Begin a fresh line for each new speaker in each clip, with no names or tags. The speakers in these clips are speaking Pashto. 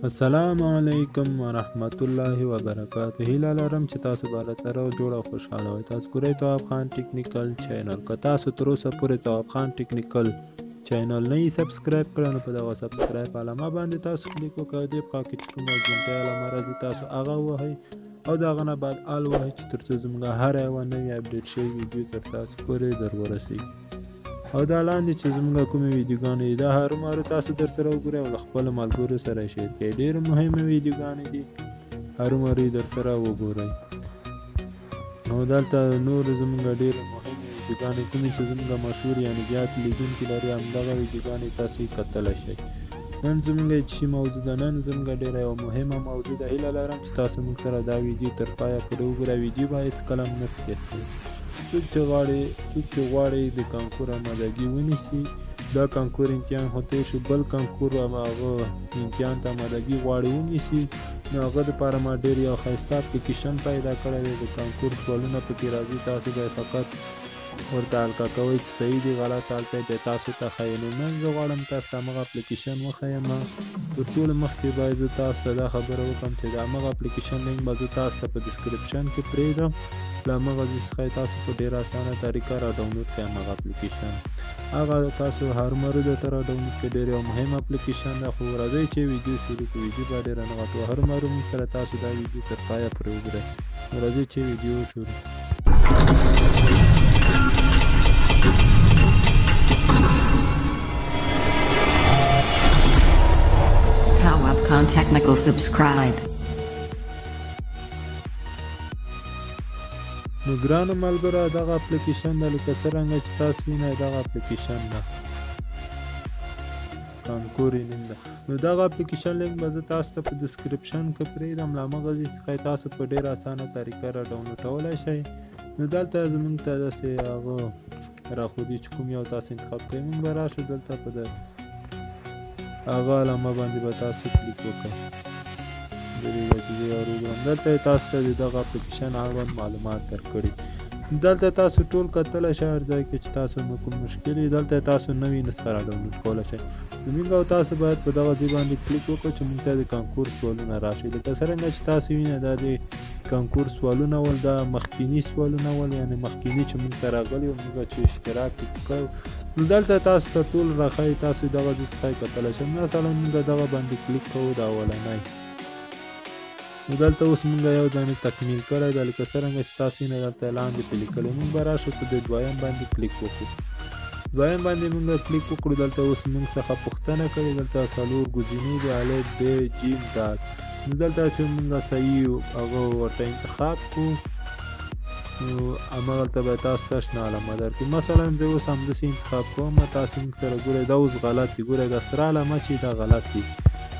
السلام علیکم ورحمت الله وبرکاته. هیله لرم چې تاسو به له تر جوړ او خوشحاله وئ. تاسو ګورئ تواب خان ټیکنیکل چینل. که تاسو تر اوسه پورې تواب خان ټیکنیکل چینل نه یې سبسکرایب کړی نو په دغه سبسکرایب علامه باندې تاسو کلیک وکړئ. دې خوا کې چې کومه ګنټۍ علامه راځي تاسو هغه ووهئ او د هغه نه بعد آل ووهئ چې تر څو زموږ هره یوه نوې اپډیټ شوې ویډیو تر تاسو پورې در ورسیږي. او دا لاندې چې زموږ کومې ویډیوګانې دي دا هرومرو تاسو در سره وګورئ او له خپلو ملګرو سره یې شیر کړئ. ډېرې مهمې ویډیوګانې دي، هرومرو یې در سره وګورئ. نو دلته نور زموږ ډېرې مهمې ویډیوګانې کومې چې زموږ مشهور یعنې زیات لیدونکي لري همدغه ویډیوګانې تاسو یې کتلی شئ. نن زموږ چې موضوع ده، نن زموږ ډېره یوه مهمه موضوع ده. هیله لرم چې تاسو موږ سره دا ویډیو تر پایه پورې وګورئ. ویډیو به هېڅکله هم نه سکیپ کړئ. څوک چې غواړي د کانکور آمادګي ونیسي، دا کانکور امتحان خو تېر شو، بل کانکور هغه امتحان ته آمادګي غواړي ونیسي، نو هغه دپاره ما ډېر یو ښایسته اپلیکیشن پیدا کړی دی. د کانکور سوالونه پکې راځي، تاسو به یې فقط ورته حلقه کوئ چې صحیح دي غلط هلته به تاسو ته ښیي. نو نن زه غواړم تاسو ته همغه اپلیکیشن وښیم. تر ټولو مخکې باید زه تاسو ته دا خبره وکړم چې د همغه اپلیکیشن لینک به زه تاسو ته په ډسکرپشن کې پرېږدم. له همغه ځای څخه تاسو په ډېره اسانه طریقه را ډاونلوډ کړئ همغه اپلیکیشن. هغه تاسو هرومرو درته را ډاونلوډ کړئ. ډېر یو مهم اپلیکیشن ده. خو راځئ چې ویډیو شروع کړو. ویډیو به ډېره نه غټو. هرومرو موږ سره تاسو دا ویډیو تر پایه پورې وګورئ. نو راځئ چې ویډیو شروع
Tawab Khan Technical subscribe.
نو ګرانو ملګرو دغه اپلیکیشن ده، لکه څرنګه چې تاسو وینئ دغه اپلیکیشن ده، کانکور یې نوم ده. نو دغه اپلیکیشن لینک به زه تاسو ته په ډسکرپشن کې پرېږدم. له همغه ځای څخه تاسو په ډېره اسانه طریقه را ډاونلوډولی شئ. نو دلته زموږ ته داسې هغه راښودي چې کوم یو تاسو انتخاب کوئ. موږ به راشو دلته په هغه علامه باندې به تاسو کلیک وکړئ. دلته تاسو ته د دغه اپلیکیشن اړوند معلومات درکړي. دلته تاسو ټول کتلی شئ. هر ځای کې چې تاسو مو کوم مشکل وي دلته تاسو نوې نسخه را ډاونلوډ کولی شئ. زموږ او تاسو باید په دغه ځای باندې کلیک وکړو چې موږ ته د کانکور سوالونه راشي. لکه څرنګه چې تاسو وینئ دا د کانکور سوالونه ول، دا مخکیني سوالونه ول، یعنې مخکیني چې موږ ته راغلي وو، موږ چې اشتراک یې کړی. نو دلته تاسو ته ټول راښایي، تاسو دغه ځای څخه یې کتلی شئ. مثلا موږ دغه باندې کلیک کوو، دا اولنی. نو دلته اوس موږ یو دانې تکمیل کړی ده، لکه څرنګه چې تاسو وینئ دلته لاندې پې لیکلی. موږ به راشو په د دویم باندې کلیک وکړو. دویم باندې موږ کلیک وکړو. دلته اوس موږ څخه پوښتنه کړې، دلته څلور ګزینې دي: الف، ب، جیم، دال. نو دلته چې موږ صحیح هغه ورته انتخاب کړو نو همغلته به تاسو ته شنه علامه درکړي. مثلا زه اوس همداسې انتخاب کوم. تاسو موږ سره ګورئ دا اوس غلط دي. ګورئ دا سره علامه چې دا غلط دي.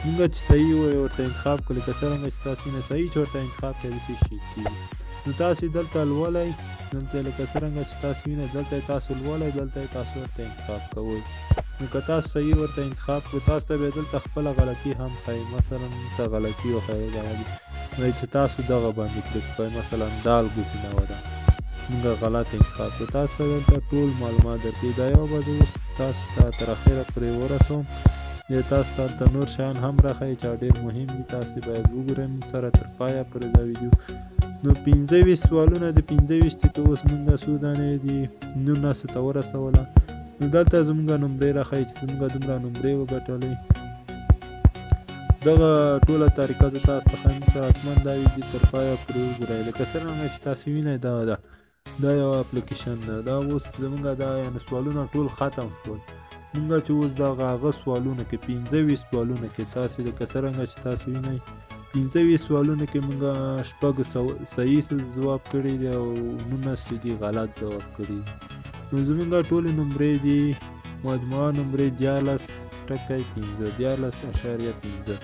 موږ چې صحیح ورته انتخاب کړو، لکه څرنګه چې تاسو وینئ صحیح چې ورته انتخاب کړئ داسې شي کېږي. نو تاسو دلته لولئ، دلته لکه څرنګه چې تاسو وینئ دلته تاسو لولئ، دلته تاسو ورته انتخاب کوئ. نو که تاسو صحیح ورته انتخاب کړو تاسو ته به دلته خپله غلطي هم ښایي. مثلا دلته غلطي وښایي وایي چې تاسو دغه باندې کلیک کوئ. مثلا دال ګزینه وه، موږ غلط انتخاب کړو. تاسو ته دلته ټول معلومات درکوي. دا یو به زه اوس تاسو ته تر اخره پورې ورسوم. تاسو ته هلته نور شیان هم راښایي چې ډېر مهم دي، تاسو باید وګورئ موږ سره تر پایه پورې دا ویډیو. نو 25 سوالونه د 25 کې اوس موږ څو دانې دي 19 ته ورسوله. نو دلته زموږ نمرې راښایي چې زموږ دومره نمرې وګټلې. دغه ټوله طریقه زه تاسو ته ښیم چې حتما دا ویډیو تر پایه پورې وګورئ. لکه څرنګه چې تاسو وینئ دا یو اپلیکیشن ده. دا اوس زموږ دا یعنې سوالونه ټول ختم شول. موږ چې اوس دغه هغه سوالونه کې 25 سوالونه کې تاسو لکه څرنګه چې تاسو وینئ 25 سوالونه کې موږ شپږ صحیح ځواب کړی دی او 19 چې دي غلط ځواب کړي. نو زموږ ټولې نمرې دي مجموعه نمرې 14.5.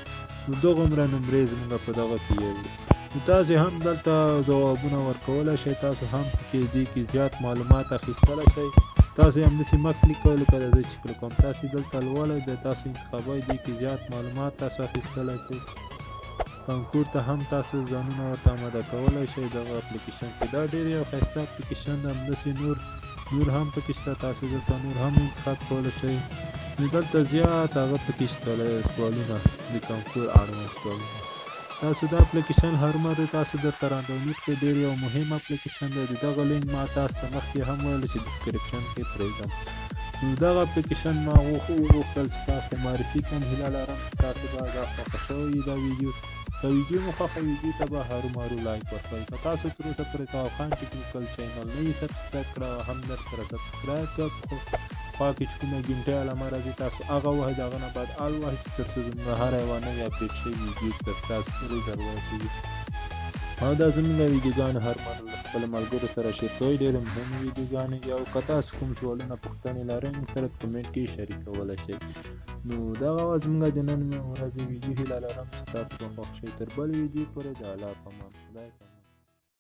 نو دغومره نمرې زموږ په دغه کې یو دي. نو تاسو هم دلته ځوابونه ورکولی شئ. تاسو هم پکې دې کې زیات معلومات اخیستلی شئ. تاسو همداسې مه کلیک کوئ لکه زه چې کلیک کوم. تاسو دلته لولئ، د تاسو انتخابوئ، دې کې زیات معلومات تاسو اخیستلی شئ. کانکور ته هم تاسو ځانونه ورته آماده کولی شئ دغه اپلیکیشن کې. دا ډېر یو ښایسته اپلیکیشن ده. همداسې نور هم پکې شته. تاسو دلته نور هم انتخاب کولی شئ. نو دلته زیات هغه پکې شته سوالونه د کانکور اړوند سوالونه. تاسو دا اپلیکیشن هرومرو تاسو درته راډاونلوډ کړئ. ډېر یو مهم اپلیکیشن دی. د دغه لینک ما تاسو ته مخکې هم ویل چې ډسکرپشن کې پرېږدم. نو دغه اپلیکیشن ما وغوښتل چې تاسو ته معرفي کړم. هیله لرم چې تاسو به دا خوښه شوې وي دا ویډیو. که ویډیو مو خوښه ویډیو ته به هرومرو لایک ورکړئ. که تاسو تر اوسه پورې طاوق خان ټیکنیکل چینل نه یې سبسکرایب کړی هم درسره سبسکرایب کړه. خوا کې چې کومه ګنټۍ علامه راځي تاسو هغه ووهئ. د هغه نه بعد ال ووهئ چې تر څو زموږ هره یوه نوې اپډیټ شوې ویډیو تر تاسو پورې در ورسېږي. او دا زموږ ویډیوګانې هرومرو له خپلو ملګرو سره شیر کوئ. ډېرې مهمې ویډیوګانې دي او که تاسو کوم سوالونه پوښتنې لرئ موږ سره په کمنټ کې شریکولی شئ. نو دغه وه زموږ د نن ورځې ویډیو. هیله لرم چې تاسو به خوښ شئ. تر بلې ویډیو پورې د الله په امان. خدای پامان.